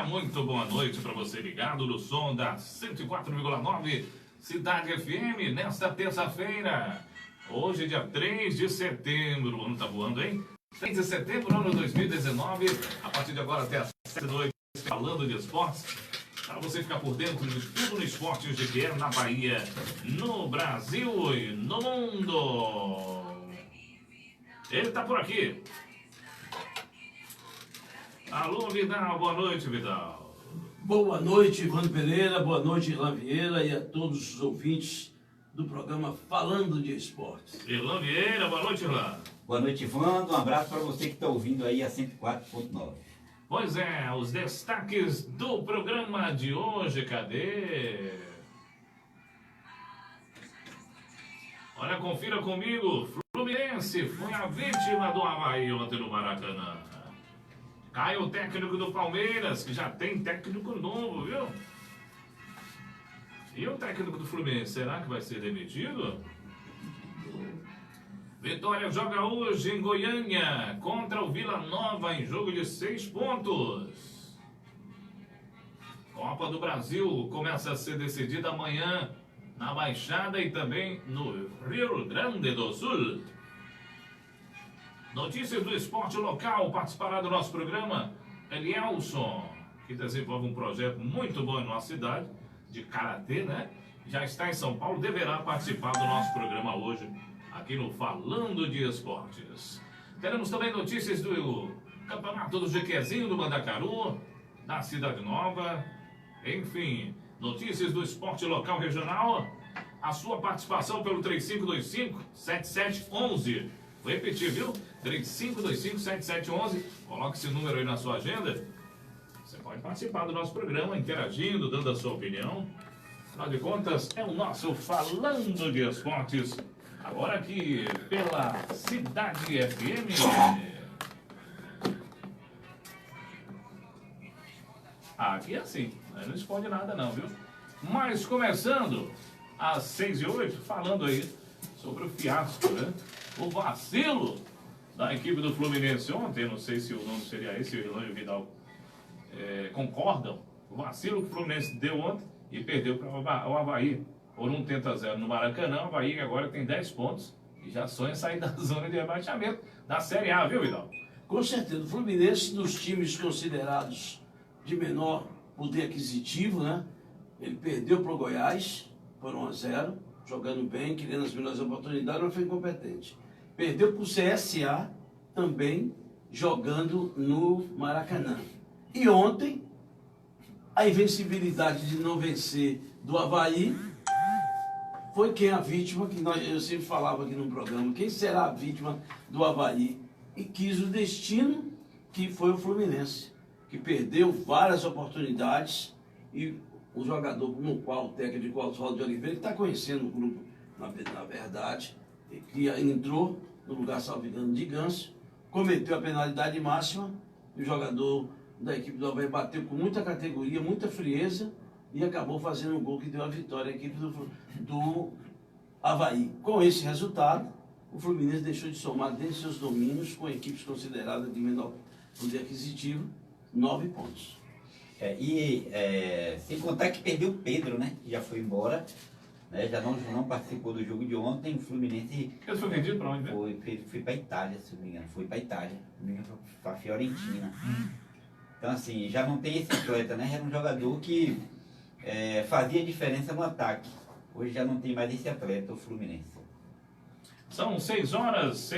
Muito boa noite para você ligado no som da 104,9 Cidade FM nesta terça-feira. Hoje, dia 3 de setembro, o ano tá voando, hein? 3 de setembro, ano 2019, a partir de agora até às 7 da noite, falando de esportes, para você ficar por dentro de tudo no esporte de que é na Bahia, no Brasil e no mundo. Ele tá por aqui. Alô, Vidal, boa noite, Vidal. Boa noite, Ivano Pereira, boa noite, Irlan Vieira e a todos os ouvintes do programa Falando de Esportes. Irlan Vieira, boa noite, Irlan. Boa noite, Ivano. Um abraço para você que está ouvindo aí a 104.9. Pois é, os destaques do programa de hoje, cadê? Olha, confira comigo, Fluminense foi a vítima do Avaí ontem no Maracanã. Cai o técnico do Palmeiras, que já tem técnico novo, viu? E o técnico do Fluminense, será que vai ser demitido? Vitória joga hoje em Goiânia contra o Vila Nova em jogo de 6 pontos. Copa do Brasil começa a ser decidida amanhã na Baixada e também no Rio Grande do Sul. Notícias do esporte local, participará do nosso programa Elielson, que desenvolve um projeto muito bom em nossa cidade, de karatê, né? Já está em São Paulo, deverá participar do nosso programa hoje, aqui no Falando de Esportes. Teremos também notícias do Campeonato do Jequezinho do Mandacaru, da Cidade Nova, enfim, notícias do esporte local regional, a sua participação pelo 3525-7711. Vou repetir, viu? 3525-7711. Coloque esse número aí na sua agenda. Você pode participar do nosso programa, interagindo, dando a sua opinião. Afinal de contas, é o nosso Falando de Esportes. Agora aqui pela Cidade FM. Aqui é assim, não esconde nada não, viu? Mas começando às 6h08, falando aí sobre o fiasco, né? O vacilo da equipe do Fluminense ontem, não sei se o nome seria esse, o Irlan e o Vidal concordam. O vacilo que o Fluminense deu ontem e perdeu para o Avaí por 1-0 no Maracanã. O Avaí agora tem 10 pontos e já sonha sair da zona de rebaixamento da Série A, viu, Vidal? Com certeza, o Fluminense, dos times considerados de menor poder aquisitivo, né? Ele perdeu para o Goiás por 1-0, jogando bem, querendo as melhores oportunidades, mas foi incompetente. Perdeu para o CSA, também jogando no Maracanã. E ontem, a invencibilidade de não vencer do Avaí foi quem a vítima, que eu sempre falava aqui no programa, quem será a vítima do Avaí? E quis o destino que foi o Fluminense, que perdeu várias oportunidades e o jogador no qual o técnico Oswaldo de Oliveira, que está conhecendo o grupo, na verdade, que entrou no lugar, salvo engano, de Ganso, cometeu a penalidade máxima, e o jogador da equipe do Avaí bateu com muita categoria, muita frieza, e acabou fazendo um gol que deu a vitória à equipe do Avaí. Com esse resultado, o Fluminense deixou de somar dentro de seus domínios, com equipes consideradas de menor poder aquisitivo, 9 pontos. Sem contar que perdeu o Pedro, né? Que já foi embora, né? Já não participou do jogo de ontem. O Fluminense Ele foi vendido para onde? foi para a Itália, se não me engano. Foi para a Itália, para a Fiorentina. Então, assim, já não tem esse atleta, né? Era um jogador que fazia diferença no ataque. Hoje já não tem mais esse atleta, o Fluminense. São 6 horas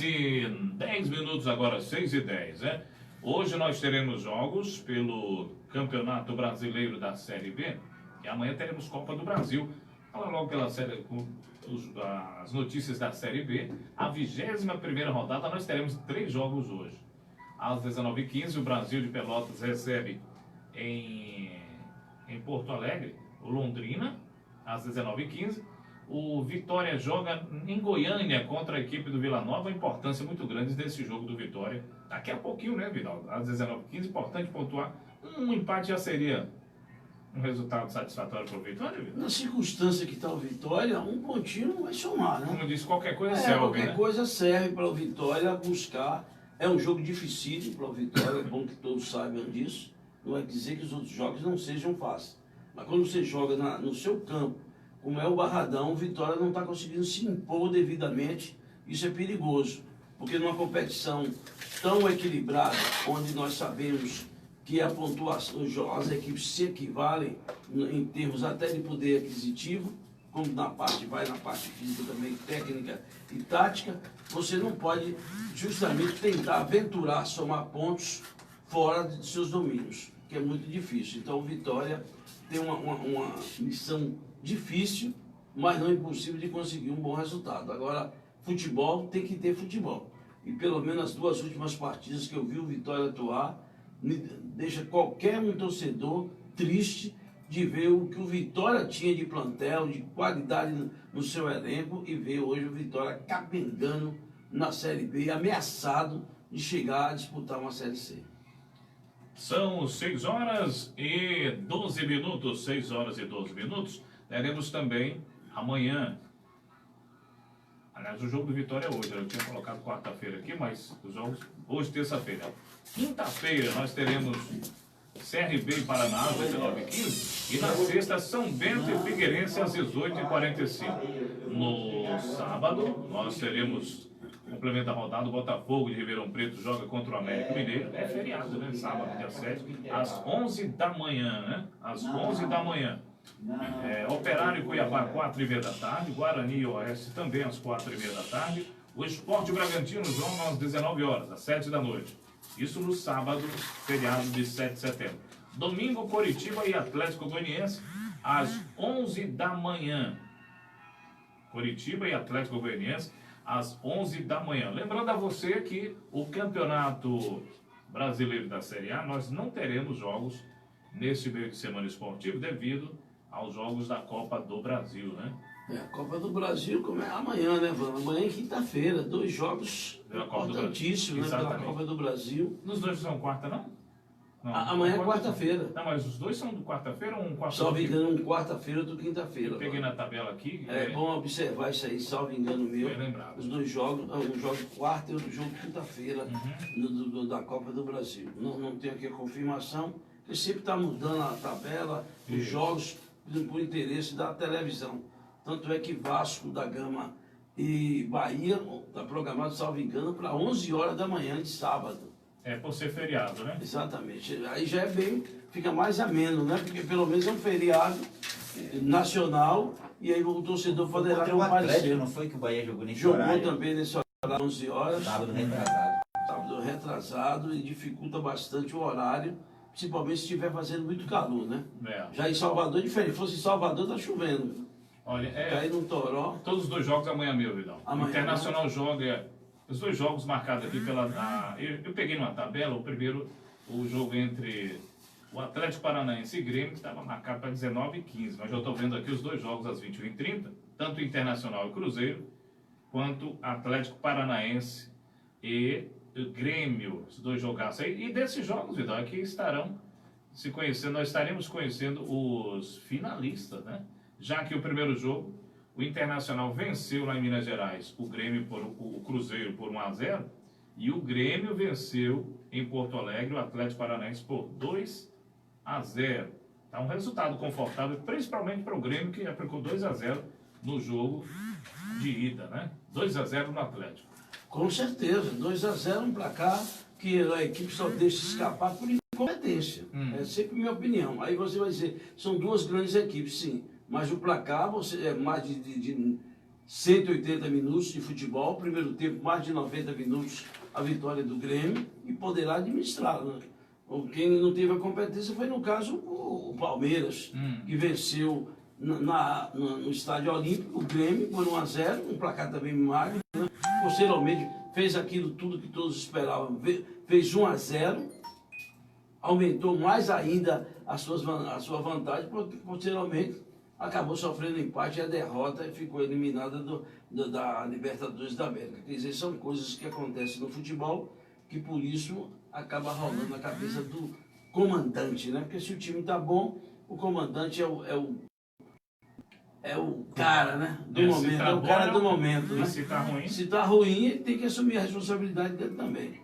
e 10 minutos agora, 6h10, né? Hoje nós teremos jogos pelo Campeonato Brasileiro da Série B e amanhã teremos Copa do Brasil. Fala logo pela série, as notícias da Série B. A 21ª rodada nós teremos 3 jogos hoje. Às 19h15 o Brasil de Pelotas recebe em Porto Alegre o Londrina. Às 19h15 o Vitória joga em Goiânia contra a equipe do Vila Nova. A importância muito grande desse jogo do Vitória. Daqui a pouquinho, né, Vidal? Às 19h15, importante pontuar. Um empate já seria um resultado satisfatório para o Vitória, Vidal? Na circunstância que está o Vitória, um pontinho vai somar, né? Como disse, qualquer coisa serve, qualquer né? coisa serve para o Vitória buscar. É um jogo dificílimo para o Vitória, é bom que todos saibam disso. Não é dizer que os outros jogos não sejam fáceis. Mas quando você joga no seu campo, como é o Barradão, o Vitória não está conseguindo se impor devidamente. Isso é perigoso, porque numa competição tão equilibrada, onde nós sabemos que a pontuação, as equipes se equivalem em termos até de poder aquisitivo, como na parte física também, técnica e tática, você não pode justamente tentar aventurar, somar pontos fora de seus domínios, que é muito difícil. Então o Vitória tem uma missão difícil, mas não impossível de conseguir um bom resultado. Agora, futebol tem que ter futebol. E pelo menos as 2 últimas partidas que eu vi o Vitória atuar, deixa qualquer um torcedor triste de ver o que o Vitória tinha de plantel, de qualidade no seu elenco, e ver hoje o Vitória capengando na Série B, ameaçado de chegar a disputar uma Série C. São 6 horas e 12 minutos, 6 horas e 12 minutos. Teremos também amanhã. Aliás, o jogo do Vitória é hoje. Eu tinha colocado quarta-feira aqui, mas os jogos hoje, terça-feira. Quinta-feira nós teremos CRB e Paraná às 19h15. E na sexta, São Bento e Figueirense às 18h45. No sábado, nós teremos complemento da rodada, o Botafogo de Ribeirão Preto joga contra o América Mineiro. É feriado, né? Sábado, dia 7, às 11 da manhã, né? Às 11 da manhã. Operário e Cuiabá, 4h30 da tarde. Guarani e Oeste também às 4h30 da tarde. O Sport Bragantino joga às 19 horas, às 7 da noite. Isso no sábado, feriado de 7 de setembro. Domingo, Coritiba e Atlético Goianiense às 11 da manhã. Coritiba e Atlético Goianiense às 11 da manhã. Lembrando a você que o Campeonato Brasileiro da Série A, nós não teremos jogos nesse meio de semana esportivo devido aos jogos da Copa do Brasil, né? A Copa do Brasil como é amanhã, né, Vano? Amanhã é quinta-feira, 2 jogos importantíssimos, né, pela Copa do Brasil. Nos dois são quarta, não? Não, amanhã é quarta-feira. Não, mas os dois são do quarta-feira ou um quarta-feira? Salvo engano, um quarta-feira ou quinta-feira. Eu peguei na tabela aqui. É bom observar isso aí, salvo engano meu. Bem lembrado. Os 2 jogos, um jogo quarta e outro jogo quinta-feira da Copa do Brasil. Não tenho aqui a confirmação, porque sempre está mudando a tabela, os jogos, por interesse da televisão. Tanto é que Vasco da Gama e Bahia está programado, salvo engano, para 11 horas da manhã de sábado. Por ser feriado, né? Exatamente. Aí já é bem, fica mais ameno, né? Porque pelo menos é um feriado nacional e aí o torcedor poderá comparecer. Não foi que o Bahia jogou nesse horário? Jogou também nesse horário, 11 horas. Sábado retrasado. Sábado retrasado e dificulta bastante o horário, principalmente se estiver fazendo muito calor, né? Já em Salvador é diferente. Se fosse em Salvador, tá chovendo. Olha, aí no Toró. Todos os 2 jogos amanhã mesmo, Vidal. O Internacional joga os 2 jogos marcados aqui pela. Eu peguei numa tabela, o primeiro, o jogo entre o Atlético Paranaense e Grêmio, que estava marcado para 19h15. Mas eu estou vendo aqui os 2 jogos às 21h30, tanto Internacional e Cruzeiro, quanto Atlético Paranaense e Grêmio. Os 2 jogaços aí. E desses jogos, Vidal, aqui estarão se conhecendo, nós estaremos conhecendo os finalistas, né? Já que o primeiro jogo, o Internacional venceu lá em Minas Gerais o Cruzeiro por 1-0 e o Grêmio venceu em Porto Alegre o Atlético Paranaense por 2-0. Tá um resultado confortável, principalmente para o Grêmio, que aplicou 2-0 no jogo de ida, né? 2-0 no Atlético. Com certeza, 2-0 um placar que a equipe só deixa escapar por incompetência. É sempre minha opinião. Aí você vai dizer, são 2 grandes equipes, sim. Mas o placar é mais de 180 minutos de futebol, primeiro tempo mais de 90 minutos a vitória do Grêmio e poderá administrá-lo. Né? Quem não teve a competência foi, no caso, o Palmeiras, que venceu no Estádio Olímpico o Grêmio por 1-0, um placar também magro. Né? Posteriormente fez aquilo tudo que todos esperavam, fez 1-0, aumentou mais ainda a sua vantagem, posteriormente acabou sofrendo empate e a derrota e ficou eliminada da Libertadores da América. Quer dizer, são coisas que acontecem no futebol que por isso acaba rolando na cabeça do comandante, né? Porque se o time tá bom, o comandante é o cara, né? Do momento, é o cara do momento, né? Se tá ruim? Se tá ruim, ele tem que assumir a responsabilidade dele também.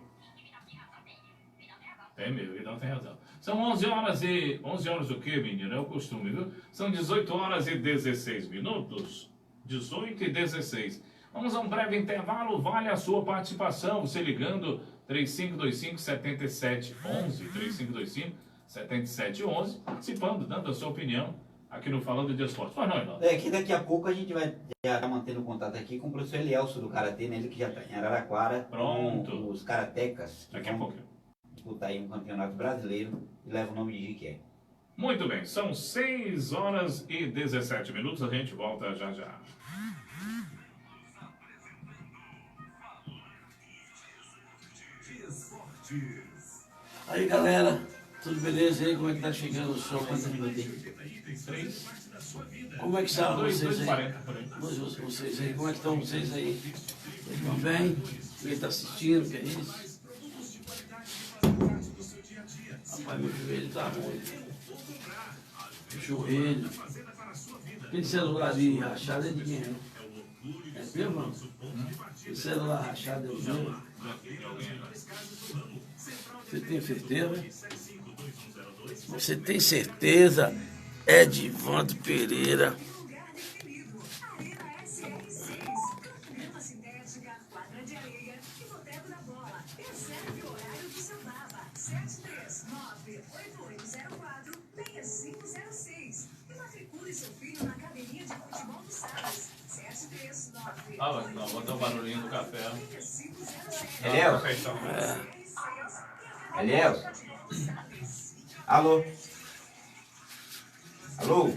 Tem mesmo, ele não tem razão. São 11 horas e... 11 horas o quê, menino? É o costume, viu? São 18 horas e 16 minutos. 18 e 16. Vamos a um breve intervalo. Vale a sua participação. Você ligando 3525-7711. 3525-7711. Participando, dando a sua opinião aqui no Falando de Esporte. Vai, não, Reinaldo. É que daqui a pouco a gente vai já tá mantendo contato aqui com o professor Elielso do Karatê, né? Ele que já está em Araraquara. Pronto. Com os karatecas. Daqui a pouquinho. Disputar aí um campeonato brasileiro e leva o nome de Jiqué. Muito bem, são 6 horas e 17 minutos, a gente volta já já. Aí, galera, tudo beleza aí? Como é que tá chegando o som? Como é que estão vocês aí? 2,40 por aí. Vocês aí, como é que estão vocês aí? Estão bem? Quem está assistindo, que é isso? Rapaz, meu joelho tá ruim. O joelho. Aquele celular ali rachado é de quem? Não? É meu, mano? Aquele celular rachado é o meu? Você tem certeza? Você tem certeza? Edivaldo Pereira. Ah, não, vou dar um barulhinho do café. Elielso? Elielso? Alô? Alô?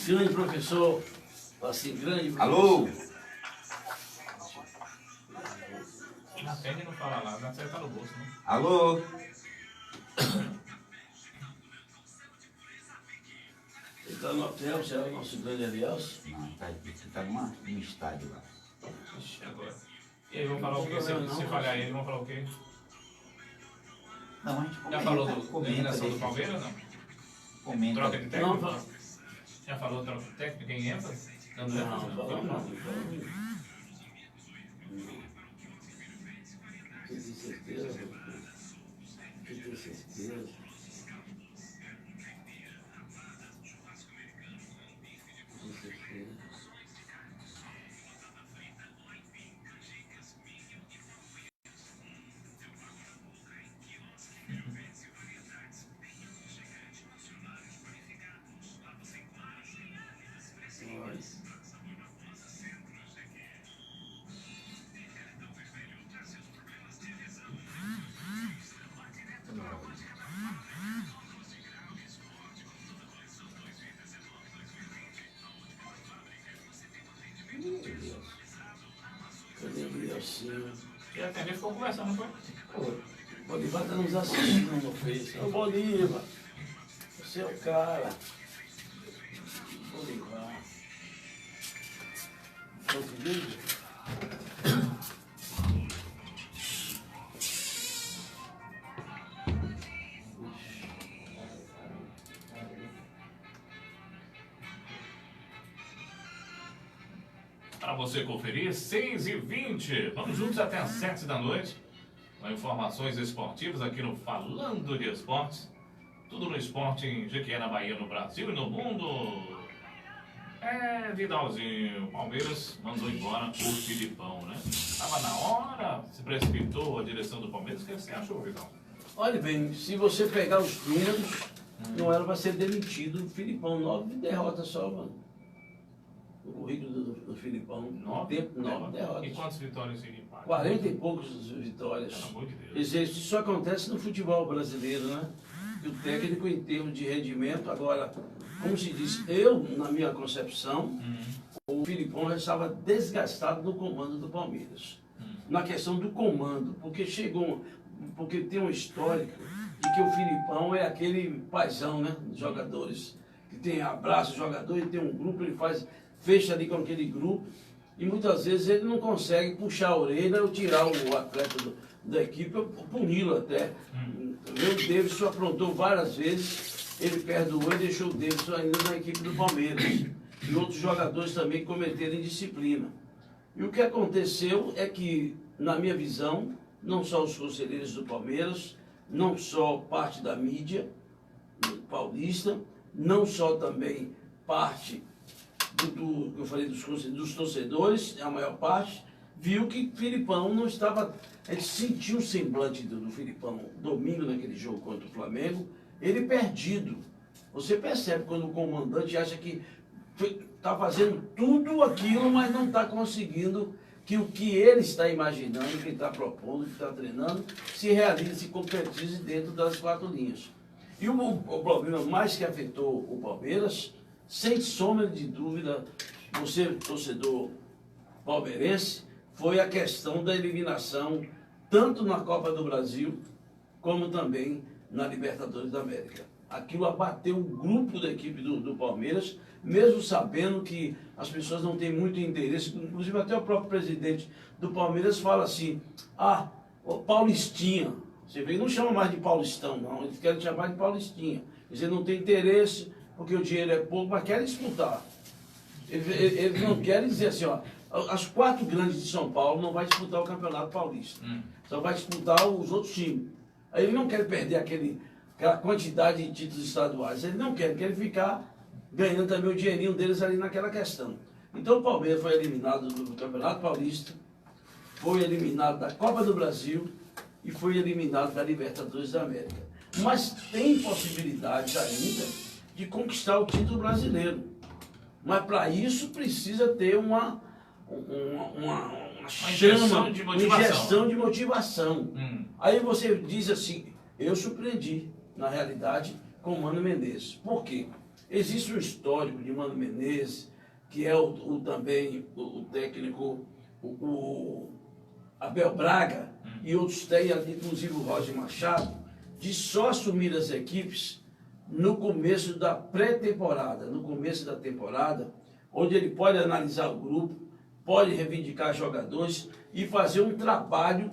Grande professor, assim, grande professor. Alô? Na pele não fala nada, na série tá no bolso, né? Alô? Ele está no hotel, será o nosso grande Elielso? Não, tá num estádio lá. Ixi, agora. E aí, vamos falar o quê? Se falhar ele, vamos falar o quê? Não, a gente Já comenta, falou da comenta eliminação do desse- Palmeiras, não? Comenta. Troca de Não, técnico? fala. Já falou troca de técnico em ênfase? Dando Não, ênfase, fala não. não. Você tem certeza? Você tem certeza? Com certeza. Olha. Cadê o Elielsinho? E a TV ficou conversando, não foi? Pô, o Bolívar está nos assistindo no Face. Ô Bolívar, você é o cara. Bolívar. Outro vídeo? Para você conferir, 6h20. Vamos juntos até às 7 da noite. Com informações esportivas aqui no Falando de Esportes. Tudo no esporte em Jequié, na Bahia, no Brasil e no mundo. É, Vidalzinho, o Palmeiras mandou embora o Filipão, né? Tava na hora, se precipitou a direção do Palmeiras. O que você achou, Vidal? Olha bem, se você pegar os números, não era para ser demitido o Filipão. 9 derrotas só, mano. O currículo do Filipão. 9 derrotas. E quantas vitórias ele empate? 40 e poucas vitórias. Pelo amor de Deus. Quer dizer, isso só acontece no futebol brasileiro, né? Que o técnico, em termos de rendimento, agora, como se diz, eu, na minha concepção, o Filipão já estava desgastado no comando do Palmeiras. Na questão do comando, porque tem um histórico de que o Filipão é aquele paizão, né? Dos jogadores, que tem abraço o jogador, ele tem um grupo, ele fecha ali com aquele grupo, e muitas vezes ele não consegue puxar a orelha ou tirar o atleta da equipe, ou puni-lo até. O Davidson aprontou várias vezes, ele perdoou e deixou o Davidson ainda na equipe do Palmeiras. E outros jogadores também cometeram indisciplina. E o que aconteceu é que, na minha visão, não só os conselheiros do Palmeiras, não só parte da mídia paulista, não só também parte do que eu falei dos torcedores, a maior parte, viu que Filipão não estava... A gente sentiu o semblante do Filipão domingo naquele jogo contra o Flamengo, ele perdido. Você percebe quando o comandante acha que está fazendo tudo aquilo, mas não está conseguindo que o que ele está imaginando, que ele está propondo, que está treinando, se realize, se concretize dentro das 4 linhas. E o problema mais que afetou o Palmeiras, sem sombra de dúvida, você, torcedor palmeirense, foi a questão da eliminação, tanto na Copa do Brasil, como também na Libertadores da América. Aquilo abateu o grupo da equipe do Palmeiras, mesmo sabendo que as pessoas não têm muito interesse, inclusive até o próprio presidente do Palmeiras fala assim, Paulistinha, você vê, não chama mais de Paulistão, não, eles querem chamar de Paulistinha. Eles não têm interesse, porque o dinheiro é pouco, mas querem disputar. Eles não querem dizer assim, ó, as 4 grandes de São Paulo não vai disputar o Campeonato Paulista, só vai disputar os outros times. Aí eles não querem perder aquela quantidade de títulos estaduais, eles não querem ficar ganhando também o dinheirinho deles ali naquela questão. Então o Palmeiras foi eliminado do Campeonato Paulista, foi eliminado da Copa do Brasil e foi eliminado da Libertadores da América. Mas tem possibilidades ainda de conquistar o título brasileiro. Mas para isso precisa ter uma chama, uma injeção de motivação. Aí você diz assim, eu surpreendi, na realidade, com o Mano Menezes. Por quê? Existe um histórico de Mano Menezes, que é também o técnico, o Abel Braga, e outros têm, inclusive o Roger Machado, de só assumir as equipes no começo da pré-temporada, no começo da temporada, onde ele pode analisar o grupo, pode reivindicar jogadores e fazer um trabalho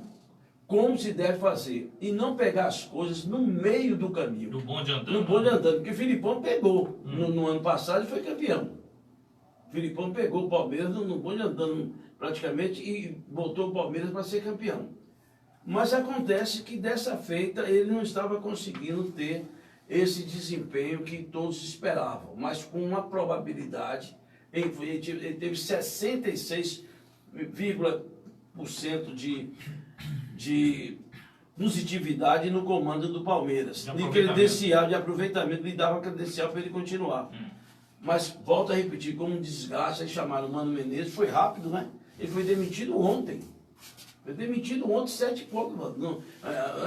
como se deve fazer. E não pegar as coisas no meio do caminho. Do bonde andando. No bonde andando, porque o Filipão pegou. No ano passado e foi campeão. O Filipão pegou o Palmeiras no bonde andando praticamente e botou o Palmeiras para ser campeão. Mas acontece que dessa feita ele não estava conseguindo ter esse desempenho que todos esperavam, mas com uma probabilidade, ele teve 66% de positividade no comando do Palmeiras, de aproveitamento, lhe dava credencial para ele continuar. Mas, volto a repetir, como um desgaste, aí chamaram o Mano Menezes, foi rápido, né? Ele foi demitido ontem. Foi demitido ontem, 7 e pouco, mano.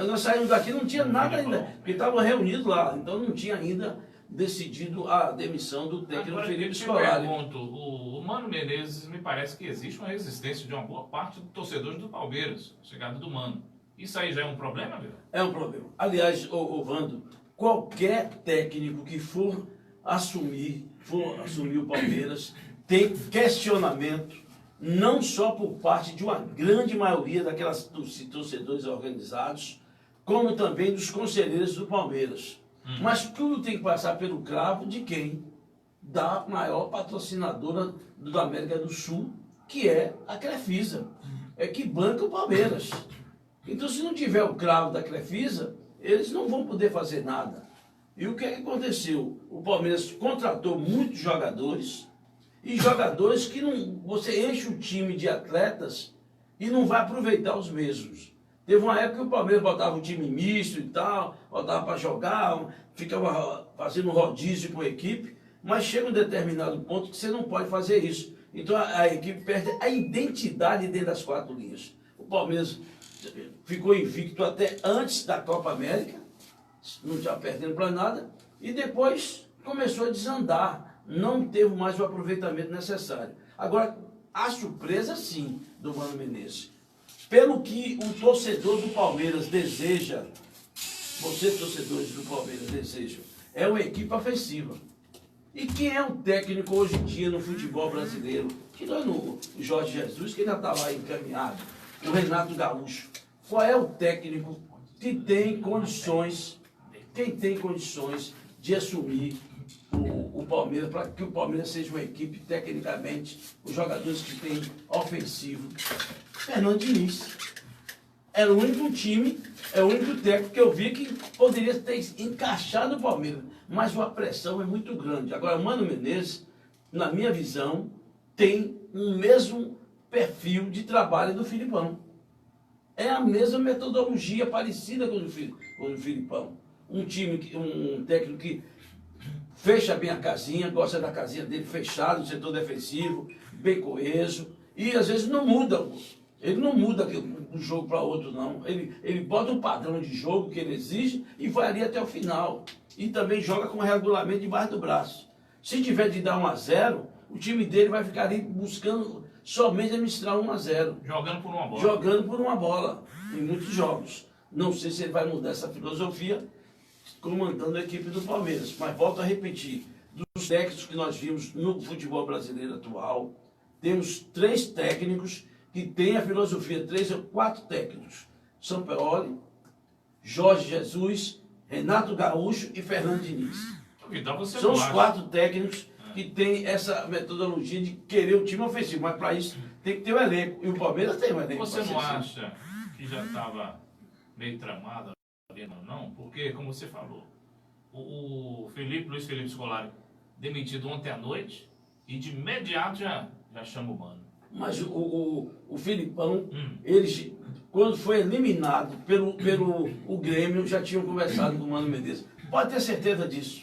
Nós saímos daqui, não tinha nada ainda, porque estavam reunidos lá, então não tinha ainda decidido a demissão do técnico Felipe Scolari. O Mano Menezes, me parece que existe uma resistência de uma boa parte dos torcedores do Palmeiras, chegada do Mano. Isso aí já é um problema, viu? É um problema. Aliás, Vando, qualquer técnico que for assumir o Palmeiras tem questionamento, não só por parte de uma grande maioria dos torcedores organizados, como também dos conselheiros do Palmeiras. Mas tudo tem que passar pelo cravo de quem? Da maior patrocinadora da América do Sul, que é a Crefisa. É que banca o Palmeiras. Então, se não tiver o cravo da Crefisa, eles não vão poder fazer nada. E o que é que aconteceu? O Palmeiras contratou muitos jogadores, e jogadores que não... Você enche o time de atletas e não vai aproveitar os mesmos. Teve uma época que o Palmeiras botava um time misto e tal, botava para jogar, ficava fazendo rodízio com a equipe, mas chega um determinado ponto que você não pode fazer isso. Então a equipe perde a identidade dentro das 4 linhas. O Palmeiras ficou invicto até antes da Copa América, não estava perdendo para nada, e depois começou a desandar. Não teve mais o aproveitamento necessário. Agora, a surpresa, sim, do Mano Menezes. Pelo que o torcedor do Palmeiras deseja, vocês torcedores do Palmeiras desejam, é uma equipe ofensiva. E quem é o técnico hoje em dia no futebol brasileiro? Tirando o Jorge Jesus, que ainda está lá encaminhado, o Renato Gaúcho. Qual é o técnico que tem condições, de assumir o Palmeiras, para que o Palmeiras seja uma equipe, tecnicamente, os jogadores que têm ofensivo? Fernando Diniz. era o único time, é o único técnico que eu vi que poderia ter encaixado o Palmeiras. Mas a pressão é muito grande. Agora, Mano Menezes, na minha visão, tem o mesmo perfil de trabalho do Filipão. É a mesma metodologia parecida com o Filipão. Um técnico que fecha bem a casinha, gosta da casinha dele fechado, no setor defensivo, bem coeso, e às vezes não muda. Ele não muda de um jogo para outro, não. Ele bota um padrão de jogo que ele exige e vai ali até o final. E também joga com regulamento debaixo do braço. Se tiver de dar 1-0, o time dele vai ficar ali buscando somente administrar 1-0. Jogando por uma bola. Jogando por uma bola, em muitos jogos. Não sei se ele vai mudar essa filosofia comandando a equipe do Palmeiras. Mas volto a repetir, dos técnicos que nós vimos no futebol brasileiro atual, temos 3 técnicos que têm a filosofia, 3 ou 4 técnicos. Sampaoli, Jorge Jesus, Renato Gaúcho e Fernando Diniz. Então você São não os acha- 4 técnicos que têm essa metodologia de querer o time ofensivo, mas para isso tem que ter o elenco. E o Palmeiras tem o elenco. Você pra não ser assim. acha que já estava meio tramado ali, não? Porque, como você falou, o Luiz Felipe Scolari demitido ontem à noite e de imediato já chama o Mano. Mas o Filipão, eles, quando foi eliminado pelo o Grêmio, já tinham conversado com o Mano Menezes. Pode ter certeza disso.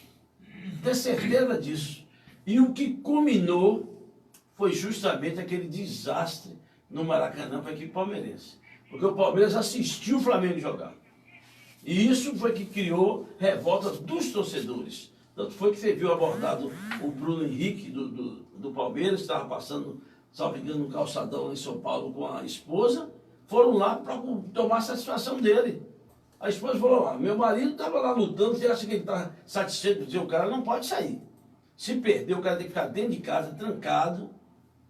Ter certeza disso. E o que culminou foi justamente aquele desastre no Maracanã para a equipe palmeirense. Porque o Palmeiras assistiu o Flamengo jogar. E isso foi que criou revolta dos torcedores. Tanto foi que você viu abordado o Bruno Henrique do Palmeiras, que estava passando, salvo engano, no calçadão em São Paulo com a esposa, foram lá para tomar satisfação dele. A esposa falou, meu marido estava lá lutando, você acha que ele está satisfeito de dizer, o cara não pode sair. Se perder, o cara tem que ficar dentro de casa, trancado,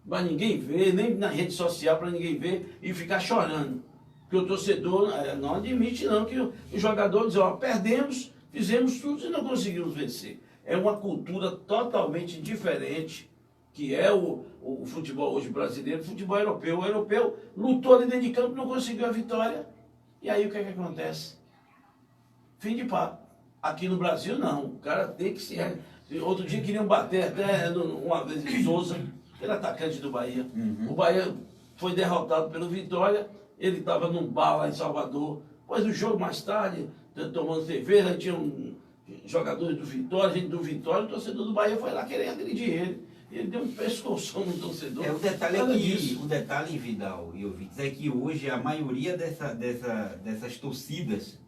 para ninguém ver, nem na rede social para ninguém ver, e ficar chorando. Porque o torcedor não admite não que o jogador diz, perdemos, fizemos tudo e não conseguimos vencer. É uma cultura totalmente diferente, que é o futebol hoje brasileiro, o futebol europeu. O europeu lutou ali dentro de campo, não conseguiu a vitória. E aí o que é que acontece? Fim de papo. Aqui no Brasil não. O cara tem que se... Outro dia queriam bater até uma vez em Souza, aquele atacante do Bahia. O Bahia foi derrotado pelo Vitória. Ele estava num bar lá em Salvador. Depois do jogo, mais tarde, tomando cerveja, tinha jogadores do Vitória, gente do Vitória, o torcedor do Bahia foi lá querer agredir ele. Ele deu um pescoção no torcedor. O detalhe, Vidal e ouvintes, é que hoje a maioria dessas torcidas,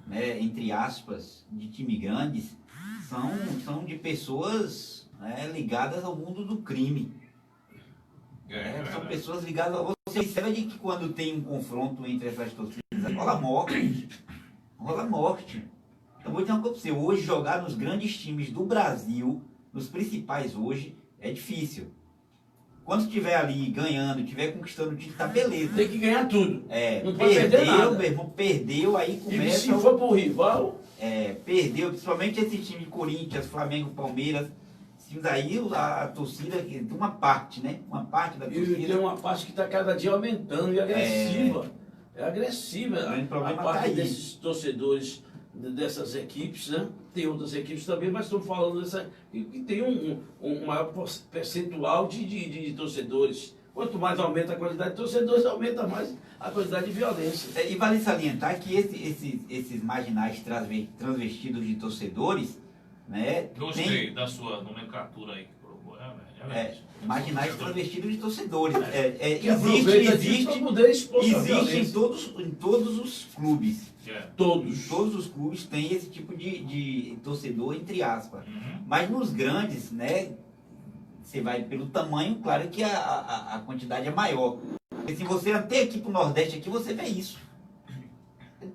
né, entre aspas, de time grandes, são de pessoas, né, ligadas ao mundo do crime. São pessoas ligadas ao... Você observa de que quando tem um confronto entre essas torcidas, rola morte. Rola morte. Então vou dizer uma coisa pra você, hoje jogar nos grandes times do Brasil, nos principais hoje, é difícil. Quando estiver ali ganhando, estiver conquistando o título, tá beleza. Tem que ganhar tudo. Não pode Perdeu, perder nada. meu irmão, perdeu, aí começa... E se for pro rival... Perdeu, principalmente esse time de Corinthians, Flamengo, Palmeiras, aí a torcida, tem uma parte, né? Uma parte da torcida. E tem uma parte que está cada dia aumentando e agressiva. É agressiva. O problema A parte tá aí. desses torcedores dessas equipes, né? Tem outras equipes também, mas estou falando dessa que tem um maior percentual de torcedores. Quanto mais aumenta a quantidade de torcedores, aumenta mais a quantidade de violência. E vale salientar que esses marginais transvestidos de torcedores, né? Gostei da sua nomenclatura aí que colocou. Marginais transvestidos de torcedores. Que aproveita disso para poder expor sua Existe violência. em todos os clubes. Todos. Todos os clubes têm esse tipo de torcedor, entre aspas. Mas nos grandes, né? Você vai pelo tamanho, claro que a quantidade é maior. Porque se você até aqui pro Nordeste, aqui você vê isso.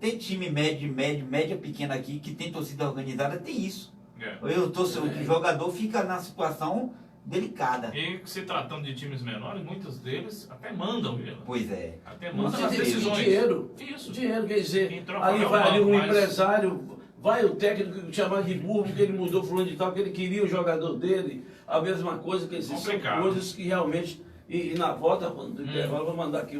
Tem time média pequena aqui, que tem torcida organizada, tem isso. O jogador fica na situação delicada. E se tratando de times menores, muitos deles até mandam, viu? Pois é. Até mandam Você as tem decisões. dinheiro. Isso. Dinheiro, quer dizer, Quem troca ali é o vai ali banco, um mas- empresário, vai o técnico chamar de burro, porque ele mudou fulano de tal, que ele queria o jogador dele, a mesma coisa, quer dizer, são Complicado. coisas que realmente, e na volta, quando do intervalo, vou mandar aqui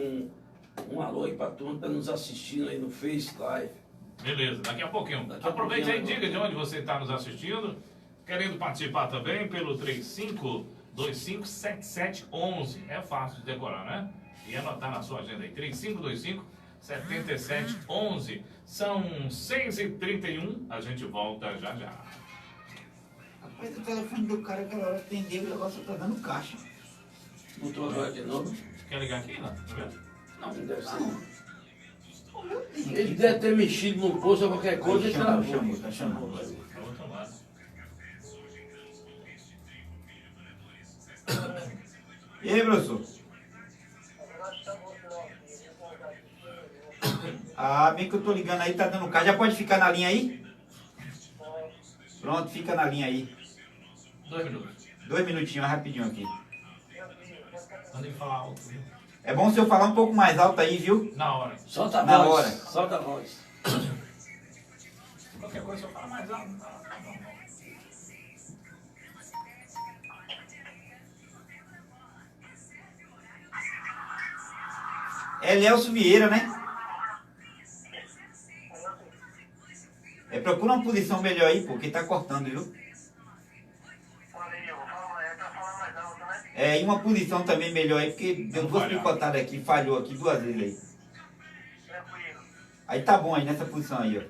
Um alô aí pra turma que tá nos assistindo aí no Face Live. Beleza, daqui a pouquinho. Daqui a Aproveite aí e pouquinho, diga de onde você está nos assistindo. Querendo participar também pelo 35257711. É fácil de decorar, né? E anotar na sua agenda aí. 35257711. São 6h31. A gente volta já já. Rapaz, o telefone do cara aquela hora atendeu, o negócio tá dando caixa. Botou agora de novo? Quer ligar aqui, não? Tá vendo? Não deve ser. Não. Ele deve ter mexido no posto ou qualquer coisa e travou. Tá chamando. Vamos tomar. E aí, professor? Ah, bem que eu tô ligando aí, tá dando caixa. Já pode ficar na linha aí? Pronto, fica na linha aí. 2 minutos. 2 minutinhos, rapidinho aqui. Manda ele falar alto, viu? É bom se eu falar um pouco mais alto aí, viu? Na hora. Solta a Na voz. hora. Solta a voz. Qualquer coisa eu falo mais alto. É Lélcio Vieira, né? Procura uma posição melhor aí, porque tá cortando, viu? E uma posição também melhor aí, porque deu 2 picotadas aqui, falhou aqui 2 vezes aí. Aí tá bom aí, nessa posição aí, ó.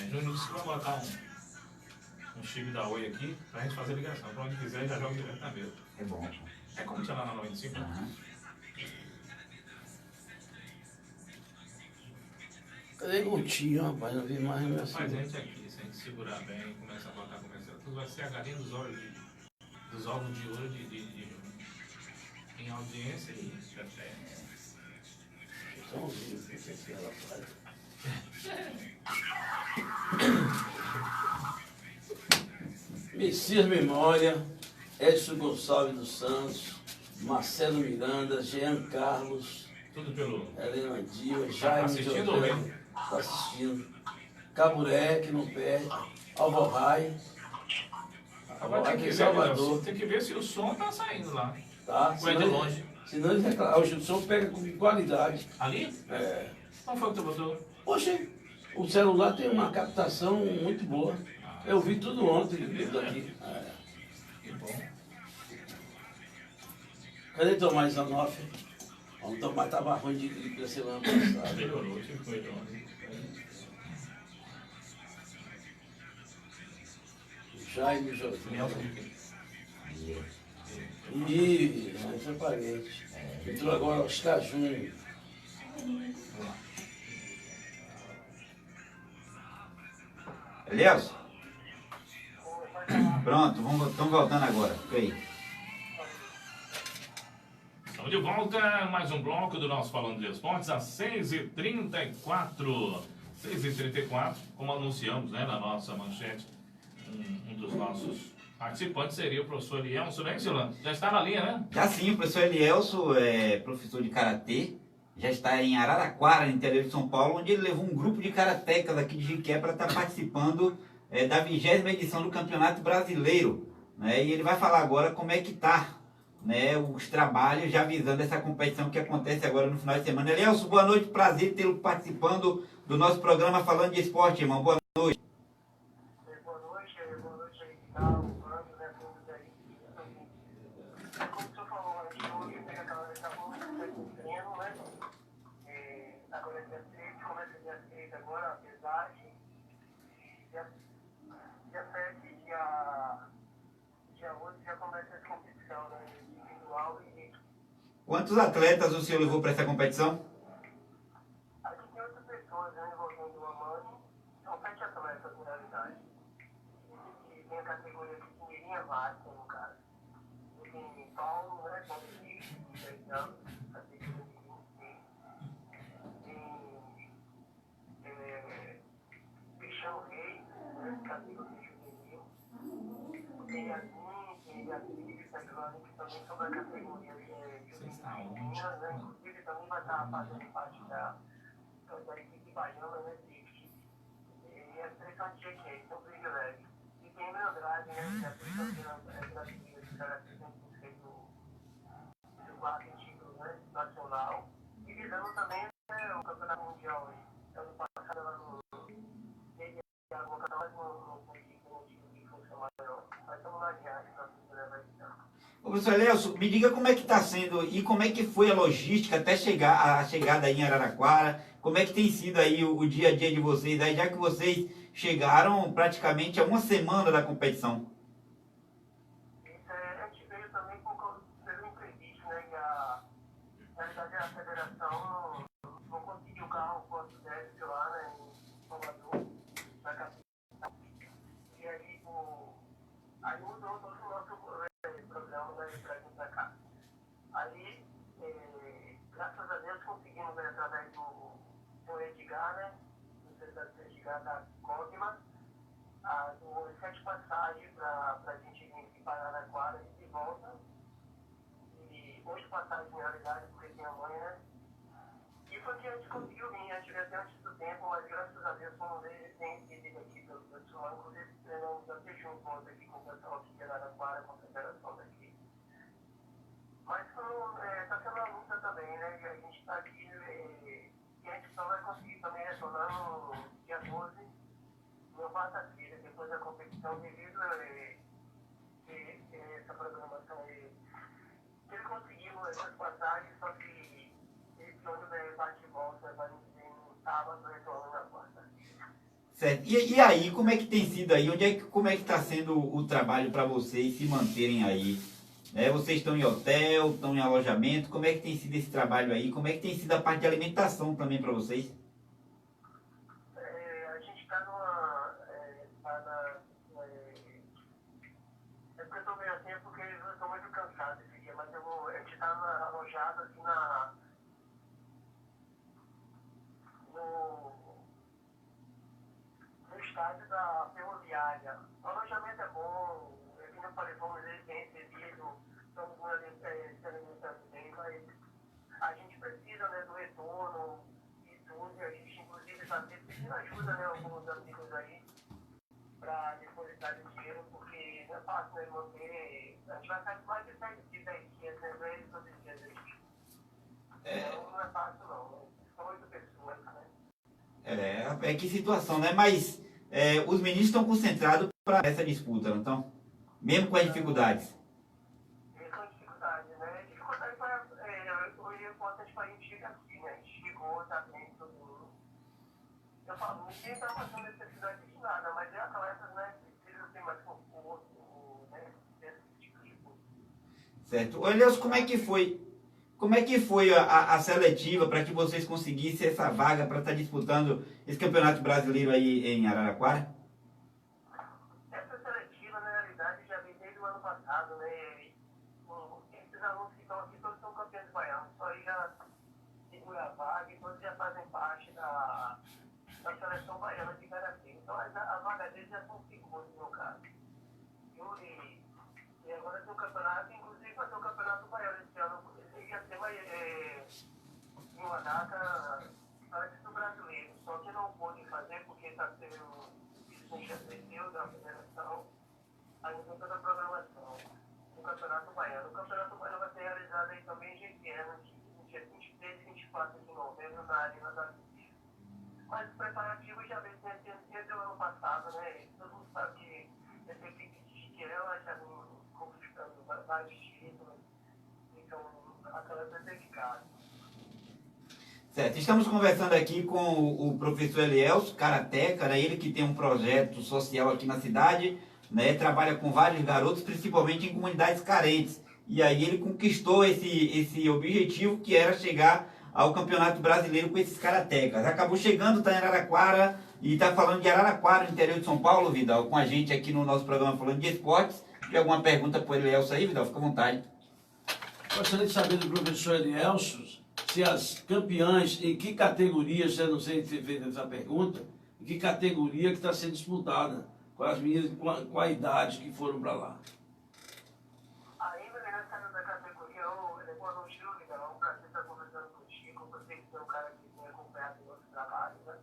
Júnior disse que vai botar um chip da Oi aqui pra gente fazer ligação. Pra onde quiser, já joga direto na mesa. É bom. É como tinha lá na 95, né? Aham. Cadê o tio, rapaz? Não vi mais meu Faz gente aqui, se a gente segurar bem, começa a botar comercial, tudo vai ser a galinha dos ovos de ouro em audiência e até. Só um vídeo, o que ela faz. Messias Memória, Edson Gonçalves dos Santos, Marcelo Miranda, Jean Carlos, Tudo pelo. Helena Dias, Jaime assistindo ou José, vendo? tá assistindo. Caburé, que não perde, Alvorrai, Agora tem aqui que, em ver, Salvador, tem que ver se o som tá saindo lá. tá? Ou é de longe. Senão ele reclama. O som pega com qualidade. Ali? É. Qual foi que tu botou? Poxa, o celular tem uma captação muito boa. Eu vi tudo ontem daqui. É. Que bom. Cadê Tomás Zanoff? O Tomás estava ruim de gripe na semana passada. Melhorou, tipo coisa ontem. Jaime José. Nelson de quem? Ih, mas é parente. Entrou agora Oscar Júnior. Lélcio? Pronto, estamos voltando agora. Fica aí. Estamos de volta, mais um bloco do nosso Falando de Esportes, às 6h34. 6h34, como anunciamos, né, na nossa manchete, um dos nossos participantes seria o professor Elielson, né, Silano? Já está na linha, né? Já sim, o professor Elielson é professor de Karatê. Já está em Araraquara, no interior de São Paulo, onde ele levou um grupo de karatecas aqui de Jiqué para estar participando da 20ª edição do Campeonato Brasileiro. Né? E ele vai falar agora como é que está, né, os trabalhos já visando essa competição que acontece agora no final de semana. Elielson, boa noite, prazer tê-lo participando do nosso programa Falando de Esporte, irmão. Boa noite. Boa noite aí, tal, Bruno, né, todos aí. Como o senhor falou, a gente hoje tem aquela treino, né? Agora é dia 6, começa dia 6 agora, apesar de dia 7, dia 8 já começa essa competição, né? Individual e Quantos atletas o senhor levou para essa competição? aqui tem 8 pessoas, né, envolvendo uma mãe, são 7 atletas na realidade. E tem a categoria de Pinheirinha Vasca, no caso. E tem Paulo, né, com 26 anos, categoria de 26. Tem Bichão Reis, né, categoria juvenil. Tem Yasmin, tem Yasmin, que também são da categoria juvenil, né, inclusive também vai estar fazendo parte da equipe baiana, né, e a seleção de Jequié, então privilégio. E tem Emílio Andrade, né, que é a seleção brasileira de karatê 100%, vamos adiante para poder levar isso. Ô, professor Elielson, me diga como é que está sendo e como é que foi a logística até chegar a chegada aí em Araraquara, como é que tem sido aí o dia a dia de vocês, aí, já que vocês chegaram praticamente a uma semana da competição. Isso a gente veio também pelo imprevisto, né? Na verdade, a federação não conseguiu o carro quanto deve lá, né? Em Salvador, na capital. E aí mudou todo o nosso programa, né? Pra vir pra cá. Aí, graças a Deus, conseguimos, né, através do Edgar, né? Do secretário Edgar da Cogma, as 7 passagens para a gente vir aqui para Araraquara e de volta. E 8 passagens na realidade, porque tem amanhã, né? E foi que a gente conseguiu vir, a gente veio até antes do tempo, mas graças a Deus como ele tem pedido aqui pelo pessoal, inclusive treinamos até junto aqui com o pessoal aqui de Araraquara, com a federação daqui. Mas está sendo uma luta também, né? E a gente está aqui e a gente só vai conseguir também retornar no dia 12, na quarta-feira, depois da competição, devido a essa programação aí. Ele conseguiu essas passagens, só que esse ônibus bate e volta, vai no sábado, retornando na quarta. Certo. E aí, como é que tem sido aí? Como é que está sendo o trabalho para vocês se manterem aí? Vocês estão em hotel, estão em alojamento, como é que tem sido esse trabalho aí? Como é que tem sido a parte de alimentação também para vocês? A gente está numa... é porque eu estou meio assim, porque eu estou muito cansado esse dia, mas a gente está alojado assim no estádio da Ferroviária. O alojamento é bom, como eu falei, vamos bem recebidos, estamos se alimentando bem, mas a gente precisa, né, do retorno e tudo, e a gente inclusive está pedindo ajuda, né, alguns amigos aí, para depositar o dinheiro, porque não é fácil, né, manter, a gente vai sair mais de 10 dias, né, todos os dias aí. Então não é fácil não, né? São 8 pessoas, né? Que situação, né? Mas os meninos estão concentrados para essa disputa, não estão? Mesmo com as dificuldades. Com dificuldade, né? Dificuldade hoje é importante para a gente chegar aqui, né? A gente chegou, tá bem, todo mundo. Eu falo, ninguém está passando necessidade de nada, mas é atletas, né? Precisa ter mais conforto, né? Esse tipo de coisa. Certo. Ô, Elielson, como é que foi? Como é que foi a seletiva para que vocês conseguissem essa vaga para estar disputando esse campeonato brasileiro aí em Araraquara? Essa seletiva, na realidade, já vem desde o ano passado, né? Esses alunos que estão aqui, todos são campeões baianos. Só aí já segura a vaga e todos já fazem parte da seleção baiana de karatê. Então, a vaga deles já são seguros, no caso. E agora tem um campeonato, inclusive vai ter um campeonato baiano esse ano. Esse ia ter em uma data antes do brasileiro. Só que não pôde fazer porque está tendo isso da federação, aí tem toda a programação do Campeonato Baiano. O Campeonato Baiano vai ser realizado aí também em Jequié, no dia 23 e 24 de novembro, na Arena da Vila. Mas os preparativos já vem desde o ano passado, né? Todo mundo sabe que essa equipe de Jequié, ela já vem conquistando vários títulos, então atletas dedicados. Certo, estamos conversando aqui com o professor Elielson, karateca, né? Ele que tem um projeto social aqui na cidade, né? Trabalha com vários garotos, principalmente em comunidades carentes. E aí ele conquistou esse objetivo, que era chegar ao Campeonato Brasileiro com esses karatecas. Acabou chegando, está em Araraquara, e está falando de Araraquara, no interior de São Paulo, Vidal, com a gente aqui no nosso programa falando de esportes. Tem alguma pergunta para o Elielson aí, Vidal? Fica à vontade. Gostaria de saber do professor Elielson se as campeãs, em que categoria, já não sei se fez essa pergunta, em que categoria que está sendo disputada, com as meninas, com a idade que foram para lá. Ainda nessa da categoria, boa noite, Lívia, é um prazer estar conversando contigo, você que é um cara que tem acompanhado o nosso trabalho, né?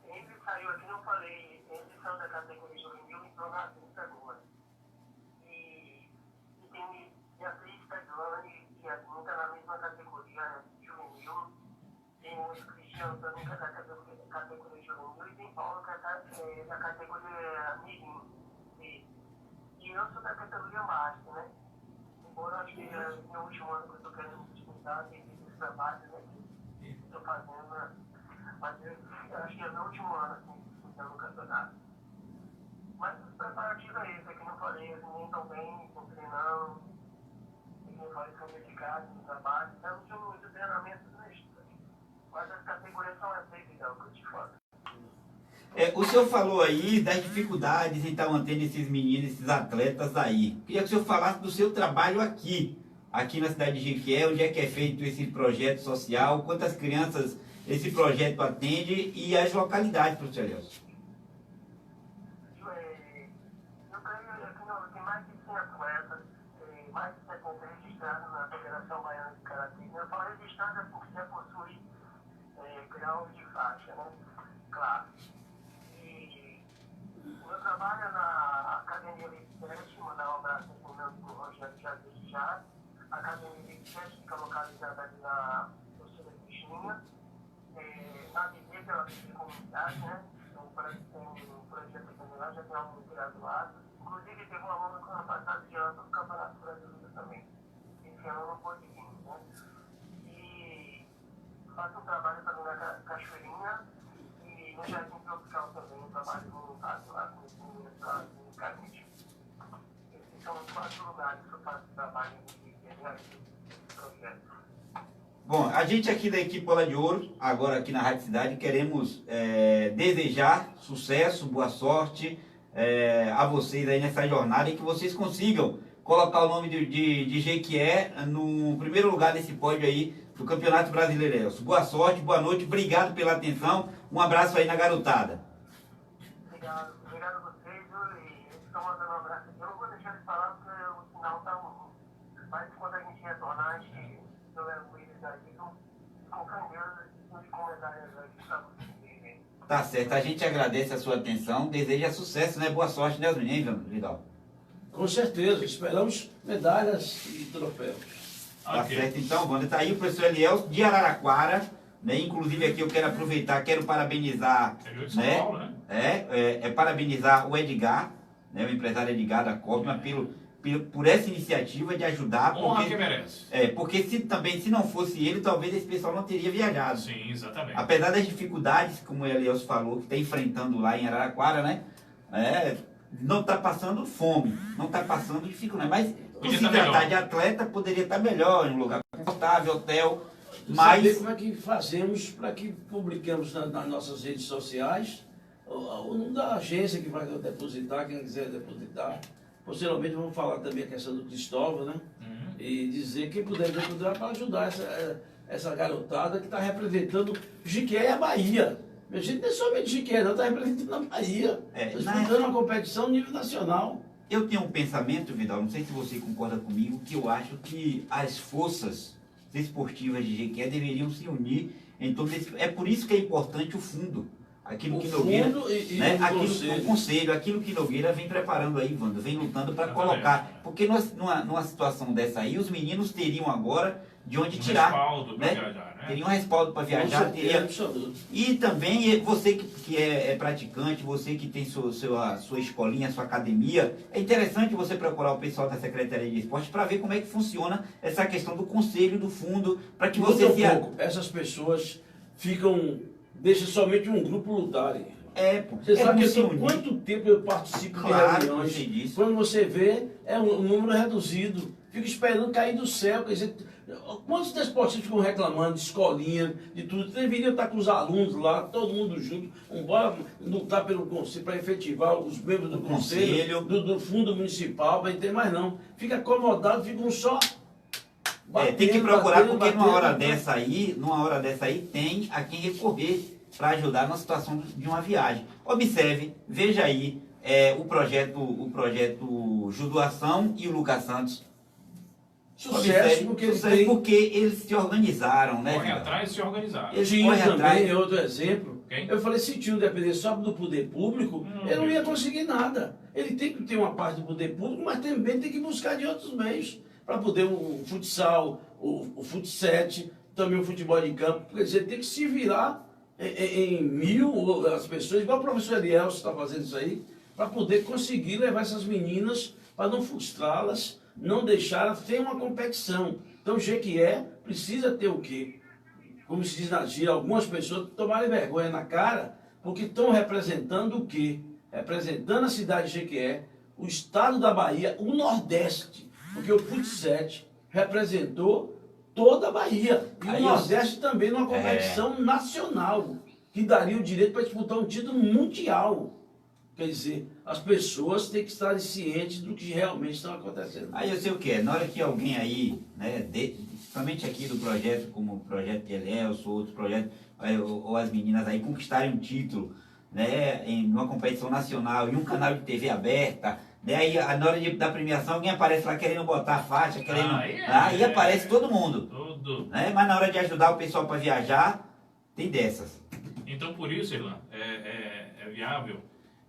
Ele saiu aqui, não falei, ele saiu da categoria juvenil, entrou na adulta agora. E tem Beatriz Taglani, que é nunca na mesma categoria juvenil, tem o Cristiano também, que é da categoria juvenil, e tem Paulo, que é da categoria mirim. eu sou da categoria Master, né? Embora eu acho que é meu último ano que eu estou querendo disputar esse trabalho, né? Que estou fazendo, né? Mas eu acho que é meu último ano, assim, disputando o campeonato. Mas os preparativos é esse, que não falei, os meninos estão bem, estão treinando, e como eu falei, são dedicados no trabalho. Então, o treinamento não é isso. Mas as categorias são as seis, então, que eu te falo. O senhor falou aí das dificuldades em estar mantendo esses meninos, esses atletas aí. Queria que o senhor falasse do seu trabalho aqui na cidade de Jequié, onde é que é feito esse projeto social, quantas crianças esse projeto atende e as localidades, professor Elielson. Eu creio que tem mais de 100 atletas, mais de 70 registrados na Federação Baiana de Karatê. Eu falo registrado é porque já possui grau de faixa, né? Claro. Eu trabalho na Academia Elite 7, mandar um abraço para o meu Rogério já. A Academia Elite 7 fica localizada ali na Torcida Cristina. Na visita, ela tem comunidade, né? Então, parece que tem um projeto aqui lá, já tem aluno graduado. Inclusive, teve um aluno com a passada de ano do Campeonato Brasileiro também. Esse ano não pôde vir, né? E faço um trabalho também na Cachoeirinha. E no Jardim Tropical também, um trabalho voluntário lá com os meninos lá no Carniche. Esses são os 4 lugares que eu faço trabalho de projeto. Bom, a gente aqui da equipe Bola de Ouro, agora aqui na Rádio Cidade, queremos desejar sucesso, boa sorte a vocês aí nessa jornada e que vocês consigam colocar o nome de Jequié no primeiro lugar desse pódio aí do Campeonato Brasileiro. Elson. Boa sorte, boa noite, obrigado pela atenção, um abraço aí na garotada. Obrigado a vocês, e eles estão mandando um abraço aqui. Eu não vou deixar de falar porque o sinal está ruim. Mas quando a gente retornar, a gente levo eles aqui com canhões nos comentários aqui para vocês verem. Tá certo, a gente agradece a sua atenção, deseja sucesso, né? Boa sorte, né, meninos, Vidal? Com certeza, esperamos medalhas e troféus. Tá Ok. certo, então, Wanda. Tá aí o professor Elielson de Araraquara, né? Inclusive aqui eu quero aproveitar, quero parabenizar, Interior de São né? Paulo, né? Parabenizar o Edgar, né? O empresário Edgar da Cosma, por essa iniciativa de ajudar, Honra que merece. porque se não fosse ele, talvez esse pessoal não teria viajado. Sim, exatamente. Apesar das dificuldades, como o Elielson falou, que está enfrentando lá em Araraquara, né? Não está passando fome, não está passando dificuldade, mas por Podia se tá tratar melhor. de atleta, poderia estar melhor, em um lugar confortável, hotel, Saber mas como é que fazemos para que publiquemos nas nossas redes sociais o nome da agência que vai depositar, quem quiser depositar. Posteriormente vamos falar também a questão do Cristóvão, né? Uhum. E dizer quem puder depositar para ajudar essa garotada que está representando Jequié e a Bahia. Meu gente, não é somente Jequié, não, está representando a Bahia. Está disputando uma competição nível nacional. eu tenho um pensamento, Vidal, não sei se você concorda comigo, que eu acho que as forças desportivas de Jequié deveriam se unir em torno desse. É por isso que é importante o fundo. Aquilo que Nogueira, né, o conselho, aquilo que Nogueira vem preparando aí, Wanda, vem lutando para colocar. Porque numa situação dessa aí, os meninos teriam agora de onde tirar. Respaldo para né? viajar, né? Teriam respaldo para viajar. Teria... absoluto. E também você que é praticante, você que tem sua escolinha, sua academia, é interessante você procurar o pessoal da Secretaria de Esporte para ver como é que funciona essa questão do conselho, do fundo, para que você Muito pouco. Essas pessoas deixa somente um grupo lutarem. Você sabe que quanto tempo eu participo de reuniões? Você disse. Quando você vê, é um número reduzido. Fico esperando cair do céu. Quer dizer, quantos desportistas ficam reclamando de escolinha, de tudo? Deveriam estar com os alunos lá, todo mundo junto. Bora lutar pelo conselho, para efetivar os membros do conselho, do fundo municipal, para ter mais não. Fica acomodado, ficam só. Tem que procurar, porque numa hora dessa aí, tem a quem recorrer para ajudar na situação de uma viagem. Observe, veja aí o projeto Judoação e o Lucas Santos. Sucesso, Observe, porque eles se organizaram, né? Correm atrás e se organizaram. Tinha também outro exemplo. Quem? Eu falei, se tinha depender só do poder público, ele não ia conseguir nada. Ele tem que ter uma parte do poder público, mas também tem que buscar de outros meios. Para poder o futsal, o futset, também o futebol de campo. Quer dizer, tem que se virar em mil as pessoas, igual o professor Elielson está fazendo isso aí, para poder conseguir levar essas meninas para não frustrá-las, não deixá-las ter uma competição. Então o Jequié precisa ter o quê? Como se diz na gíria, algumas pessoas tomarem vergonha na cara, porque estão representando o quê? Representando a cidade de Jequié, o estado da Bahia, o Nordeste, porque o Fut7 representou toda a Bahia, e o Nordeste também numa competição nacional, que daria o direito para disputar um título mundial. Quer dizer, as pessoas têm que estar cientes do que realmente está acontecendo. Aí eu sei o que é, na hora que alguém aí, né, principalmente aqui do projeto, como o projeto de Elielson, outros projetos, ou as meninas aí conquistarem um título, né, em uma competição nacional, em um canal de TV aberta, né, aí na hora da premiação alguém aparece lá querendo botar a faixa, querendo... Aí aparece todo mundo. Tudo. Né, mas na hora de ajudar o pessoal para viajar, tem dessas. Então, por isso, Irlan, é viável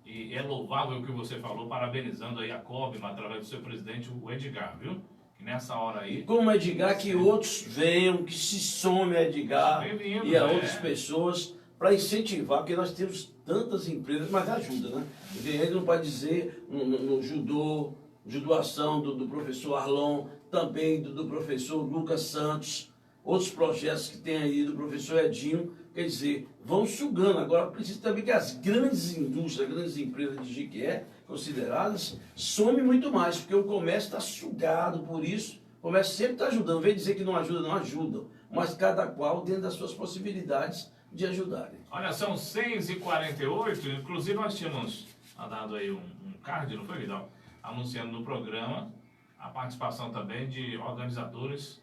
e é louvável o que você falou, parabenizando aí a COBMA, através do seu presidente, o Edgar, viu? Que nessa hora aí... Como Edgar, que outros venham, que se some a Edgar e a outras pessoas, para incentivar, porque nós temos tantas empresas, mas ajuda, né? Porque ele não pode dizer no judô, judoação do professor Arlon, também do professor Lucas Santos, outros projetos que tem aí do professor Edinho, quer dizer, vão sugando. Agora precisa também que as grandes indústrias, as grandes empresas de Jequié, consideradas, somem muito mais, porque o comércio está sugado por isso. O comércio sempre está ajudando, vem dizer que não ajuda, não ajudam, mas cada qual dentro das suas possibilidades de ajudarem. Olha, são 6h48, inclusive nós tínhamos dado aí um card, não foi, Vidal? Anunciando no programa a participação também de organizadores.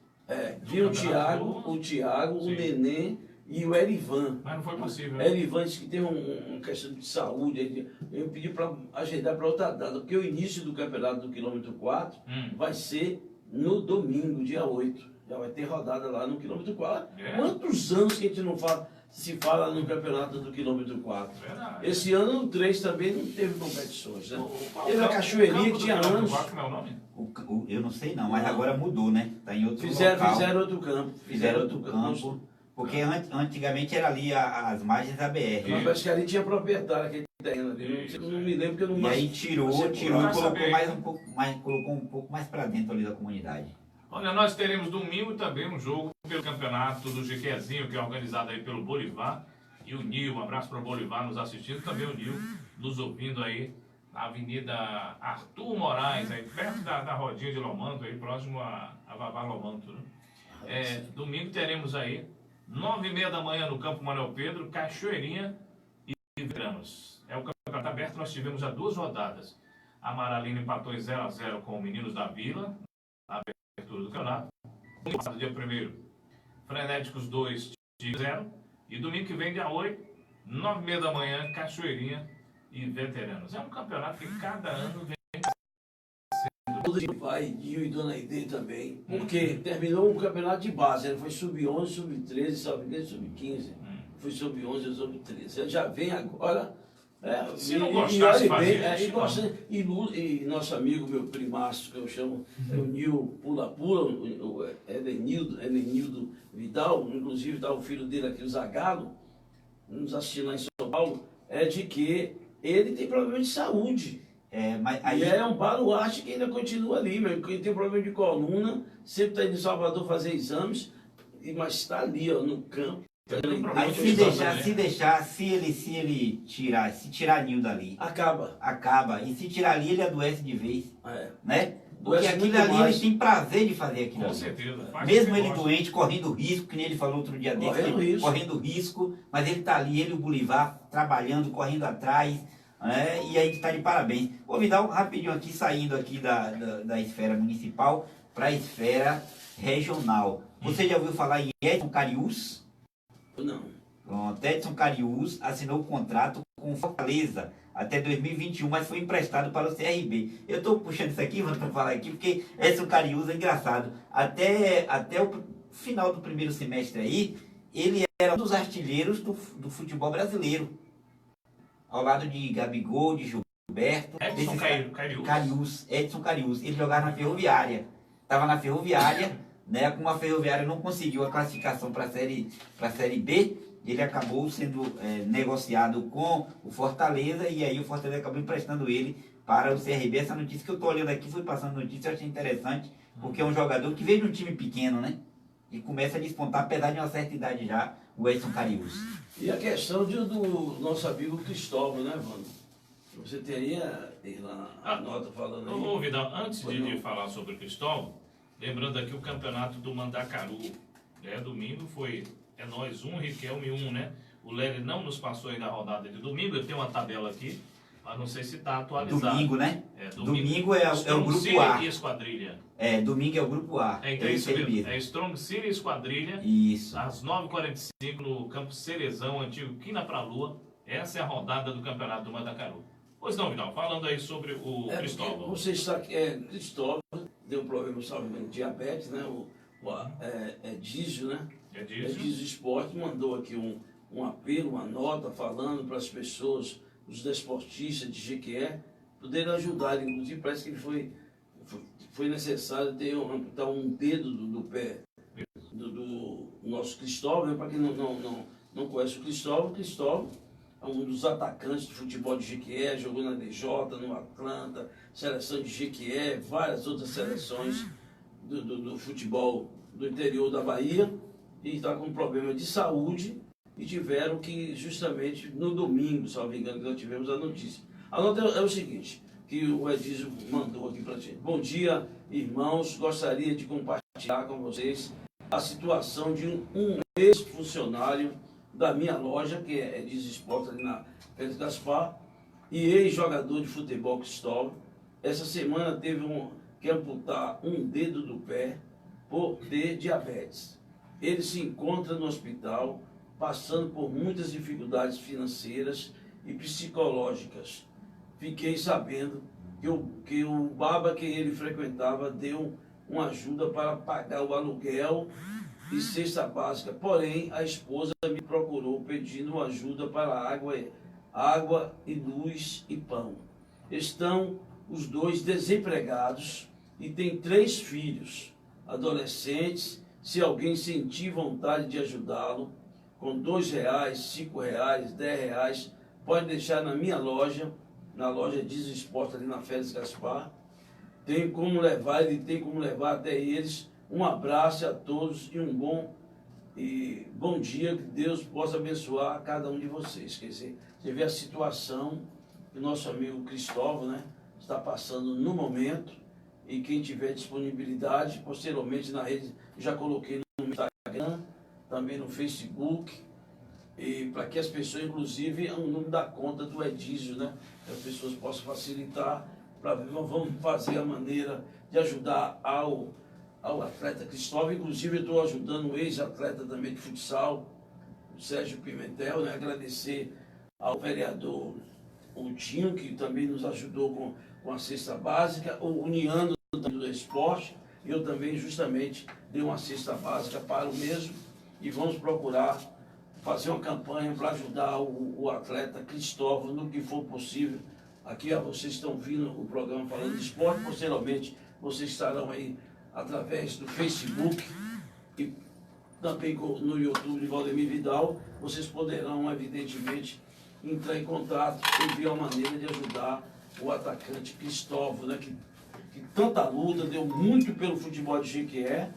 Viu o Tiago, o Nenê e o Erivan. Mas não foi possível. O Erivan disse que tem uma questão de saúde. Ele pediu para agendar para outra data, porque o início do campeonato do quilômetro 4 vai ser no domingo, dia 8. Já vai ter rodada lá no quilômetro 4. Quantos anos que a gente não se fala no campeonato do quilômetro 4? Verdade. Esse ano o 3 também não teve competições, né? Teve a Cachoeirinha que tinha anos. Qual é o nome? Eu não sei não, mas agora mudou, né? Está em outro local. Fizeram outro campo. Fizeram outro campo. Porque antigamente era ali as margens da BR. Mas parece que ali tinha proprietário aquele terreno ali. Não me lembro que eu não... E aí tirou e colocou um pouco mais para dentro ali da comunidade. Olha, nós teremos domingo também um jogo pelo campeonato do Jequiézinho, que é organizado aí pelo Bolivar. E o Nil, um abraço para o Bolivar nos assistindo, também o Nil nos ouvindo aí na Avenida Arthur Moraes, aí perto da rodinha de Lomanto, aí próximo a Vavá Lomanto, né? Domingo teremos aí 9h30 da manhã no Campo Manuel Pedro, Cachoeirinha e Veteranos. É o campeonato aberto, nós tivemos já 2 rodadas. A Amaralina empatou em 0x0 com o Meninos da Vila, na abertura do campeonato. Dia 1º, Frenéticos 2, Tigre 0. E domingo que vem, dia 8, 9h30 da manhã, Cachoeirinha e Veteranos. É um campeonato que cada ano vem sendo... Vai, Dio e Dona Aide também. Porque terminou um campeonato de base. Ele foi sub-11, sub-13, sub-15. Foi sub-11 e sub-13. Ele já vem agora... Se não gostasse de fazer e nosso amigo, meu primaço, que eu chamo, é o Nil Pula-Pula, o Edenildo Vidal, inclusive está o filho dele aqui, o Zagalo, nos assistindo lá em São Paulo, é de que ele tem problema de saúde. Mas aí... E é um baluarte que ainda continua ali, mas ele tem problema de coluna, sempre está indo em Salvador fazer exames, mas está ali, ó, no campo. Aí se ele tirar Nil dali, acaba. E se tirar ali, ele adoece de vez. Né? Porque aquilo ali, ele tem prazer de fazer aquilo. Com certeza. Mesmo ele doente, correndo risco, que nem ele falou outro dia desse, correndo risco, mas ele está ali, ele e o Bolivar, trabalhando, correndo atrás, né? E a gente está de parabéns. Vou me dar rapidinho aqui, saindo aqui da esfera municipal para a esfera regional. Você já ouviu falar em Edson Cariús? Não. Pronto, Edson Cariús assinou o contrato com Fortaleza até 2021, mas foi emprestado para o CRB. Eu estou puxando isso aqui, para falar aqui, porque Edson Cariús é engraçado. Até o final do primeiro semestre aí, ele era um dos artilheiros do futebol brasileiro. Ao lado de Gabigol, de Gilberto. Edson Cariús. Edson Cariús. Ele jogava na Ferroviária. Estava na Ferroviária. Né, como a Ferroviária não conseguiu a classificação para a série B, ele acabou sendo negociado com o Fortaleza, e aí o Fortaleza acabou emprestando ele para o CRB. Essa notícia que eu estou olhando aqui, fui passando notícia, eu achei interessante, porque é um jogador que veio de um time pequeno, né? E começa a despontar, apesar de uma certa idade já, o Edson Cariús. E a questão do nosso amigo Cristóvão, né, Vando? Você teria a nota falando aí? Ô, Vidal, antes de falar sobre o Cristóvão, lembrando aqui o campeonato do Mandacaru. Domingo foi nós 1, Riquelme 1, né? O Léry não nos passou aí da rodada de domingo, eu tenho uma tabela aqui, mas não sei se está atualizado. Domingo, né? Domingo é o grupo A. E Esquadrilha. Domingo é o grupo A. Então isso mesmo. É Strong City e Esquadrilha. Isso. Às 9h45 no Campo Cerezão, antigo Quina pra Lua. Essa é a rodada do campeonato do Mandacaru. Pois não, Vidal, falando aí sobre o Cristóvão. Você está aqui, Cristóvão deu um problema, salve de diabetes, né? Dísio, né? Dísio Esporte mandou aqui um apelo, uma nota falando para as pessoas, os desportistas de Jequié, poderem ajudar. Inclusive, parece que foi necessário amputar um dedo do pé do nosso Cristóvão, né? Para quem não conhece o Cristóvão é um dos atacantes do futebol de Jequié, jogou na DJ, no Atlanta, seleção de Jequié, várias outras seleções do futebol do interior da Bahia, e está com um problema de saúde, e tiveram que, justamente no domingo, se não me engano, que nós tivemos a notícia. A nota é o seguinte, que o Edísio mandou aqui para a gente. Bom dia, irmãos, gostaria de compartilhar com vocês a situação de um ex-funcionário da minha loja, que é Edísio Esporte, ali na Félix Gaspar, e ex-jogador de futebol Cristóvão. Essa semana teve que amputar um dedo do pé por ter diabetes. Ele se encontra no hospital, passando por muitas dificuldades financeiras e psicológicas. Fiquei sabendo que o baba que ele frequentava deu uma ajuda para pagar o aluguel e cesta básica. Porém, a esposa me procurou pedindo ajuda para água e luz e pão. Estão os dois desempregados e têm 3 filhos, adolescentes. Se alguém sentir vontade de ajudá-lo, com R$2, R$5, R$10, pode deixar na minha loja, na loja Dísio Esporte ali na Félix Gaspar. Ele tem como levar até eles. Um abraço a todos e bom dia, que Deus possa abençoar cada um de vocês. Quer dizer, você vê a situação que o nosso amigo Cristóvão, né, está passando no momento, e quem tiver disponibilidade, posteriormente na rede, já coloquei no Instagram, também no Facebook, e para que as pessoas, inclusive, o número da conta do Edísio, né, que as pessoas possam facilitar, vamos fazer a maneira de ajudar ao atleta Cristóvão. Inclusive, eu estou ajudando o ex-atleta também de futsal, o Sérgio Pimentel, né? Agradecer ao vereador Tinho, que também nos ajudou com a cesta básica, o Uniano do esporte. Eu também, justamente, dei uma cesta básica para o mesmo, e vamos procurar fazer uma campanha para ajudar o atleta Cristóvão no que for possível. Aqui, vocês estão vindo o programa falando de esporte, posteriormente vocês estarão aí através do Facebook e também no YouTube de Valdemir Vidal. Vocês poderão, evidentemente, entrar em contato e ver a maneira de ajudar o atacante Cristóvão, né, que tanta luta, deu muito pelo futebol de Jequié,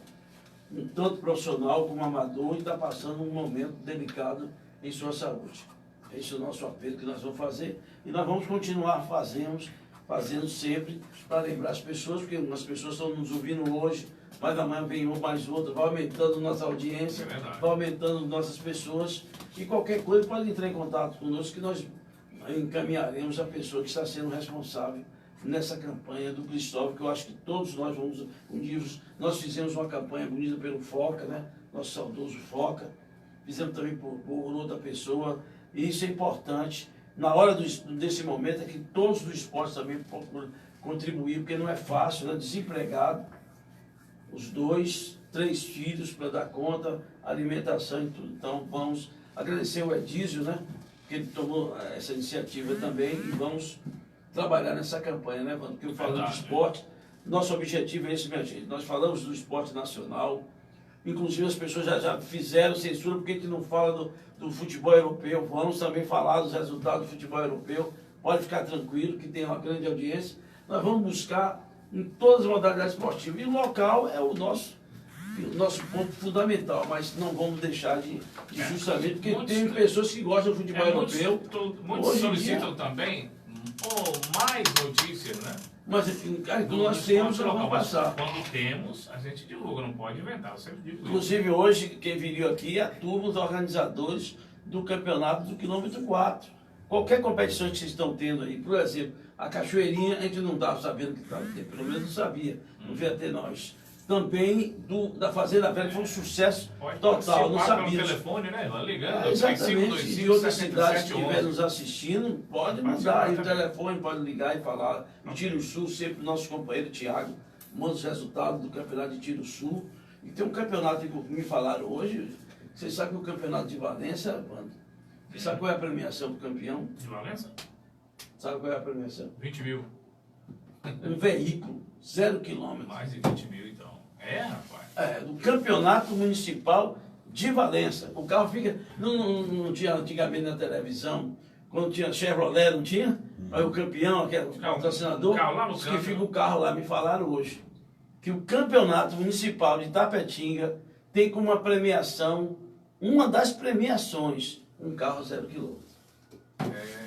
tanto profissional como amador, e está passando um momento delicado em sua saúde. Esse é o nosso apelo que nós vamos fazer, e nós vamos continuar fazendo sempre, para lembrar as pessoas, porque as pessoas estão nos ouvindo hoje, mas amanhã vem mais outra, vai aumentando nossa audiência, vai aumentando nossas pessoas, e qualquer coisa pode entrar em contato conosco, que nós encaminharemos a pessoa que está sendo responsável nessa campanha do Cristóvão, que eu acho que todos nós vamos unir. Nós fizemos uma campanha bonita pelo Foca, né? Nosso saudoso Foca, fizemos também por outra pessoa, e isso é importante. Na hora desse momento é que todos do esporte também procuram contribuir, porque não é fácil, né? Desempregado, os 2, 3 filhos para dar conta, alimentação e tudo. Então vamos agradecer o Edísio, né? Que ele tomou essa iniciativa também, e vamos trabalhar nessa campanha, né, Vando? Porque eu falo de esporte, nosso objetivo é esse, minha gente. Nós falamos do esporte nacional, inclusive as pessoas já fizeram censura, porque a gente não fala do futebol europeu. Vamos também falar dos resultados do futebol europeu, pode ficar tranquilo que tem uma grande audiência. Nós vamos buscar em todas as modalidades esportivas. E o local é o nosso ponto fundamental, mas não vamos deixar de justamente, porque tem pessoas que gostam do futebol europeu. Muitos solicitam também mais notícias, né? Mas quando nós temos, nós vamos passar. Quando temos, a gente divulga, não pode inventar, eu sempre digo isso. Inclusive hoje, quem viria aqui é a turma dos organizadores do campeonato do quilômetro 4. Qualquer competição que vocês estão tendo aí, por exemplo, a Cachoeirinha, a gente não estava sabendo que estava tendo, pelo menos não sabia, não veio até nós. Também da Fazenda Velha, que foi um sucesso total, não sabia. Pelo telefone, né? Lá ligando, exatamente, e de outras cidades que estiverem nos assistindo, pode mandar aí o telefone, pode ligar e falar. O Tiro Sul, sempre nosso companheiro Tiago, manda os resultados do campeonato de Tiro Sul. E tem um campeonato que me falaram hoje, vocês sabem que o campeonato de Valência, mano, você sabe qual é a premiação do campeão? De Valença? Sabe qual é a premiação? 20 mil. Um veículo, 0 quilômetros. Mais de 20 mil, então. É, rapaz. Do campeonato municipal de Valença. O carro fica. Não tinha antigamente na televisão, quando tinha Chevrolet, não tinha? Aí o campeão, aquele patrocinador, que fica o carro lá, me falaram hoje. Que o campeonato municipal de Tapetinga tem como uma premiação, uma das premiações, um carro 0 km. Rapaz.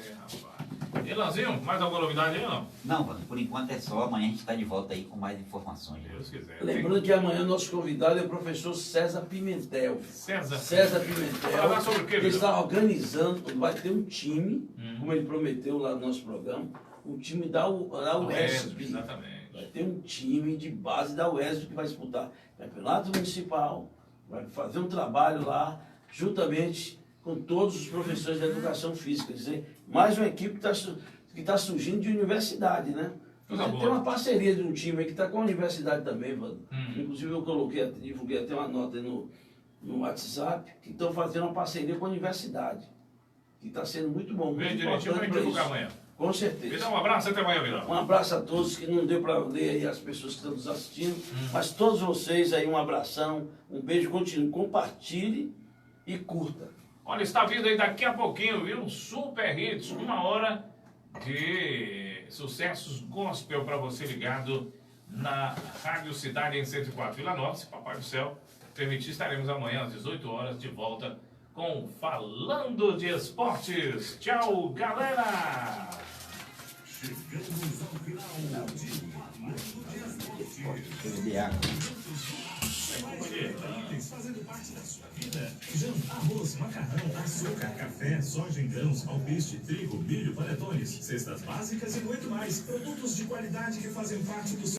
Elanzinho, mais alguma novidade aí ou não? Não, mano, por enquanto é só. Amanhã a gente está de volta aí com mais informações. Deus quiser. Lembrando que amanhã o nosso convidado é o professor César Pimentel. César Pimentel. Falar sobre o quê, ele está organizando, vai ter um time, como ele prometeu lá no nosso programa, um time da UESP. Exatamente. Vai ter um time de base da UESP que vai disputar campeonato municipal, vai fazer um trabalho lá, juntamente com todos os professores da educação física. Quer dizer, mais uma equipe que está surgindo de universidade, né? Tem uma parceria de um time aí que está com a universidade também, Vando. Inclusive eu divulguei até uma nota aí no WhatsApp, que estão fazendo uma parceria com a universidade. Que está sendo muito bom. Vem direitinho para divulgar amanhã. Com certeza. Me dá um abraço, até amanhã, Virão. Um abraço a todos, que não deu para ler aí as pessoas que estão nos assistindo, mas todos vocês aí, um abração, um beijo, continue, compartilhe e curta. Olha, está vindo aí daqui a pouquinho, viu? Super Hits, 1 hora de sucessos gospel para você ligado na Rádio Cidade em 104 Vila Nova. Se Papai do Céu permitir, estaremos amanhã às 18 horas de volta com Falando de Esportes. Tchau, galera! Chegamos ao final de Falando de Esportes. Itens fazendo parte da sua vida. Arroz, macarrão, açúcar, café, soja em grãos, alpiste, trigo, milho, panetones, cestas básicas e muito mais. Produtos de qualidade que fazem parte do seu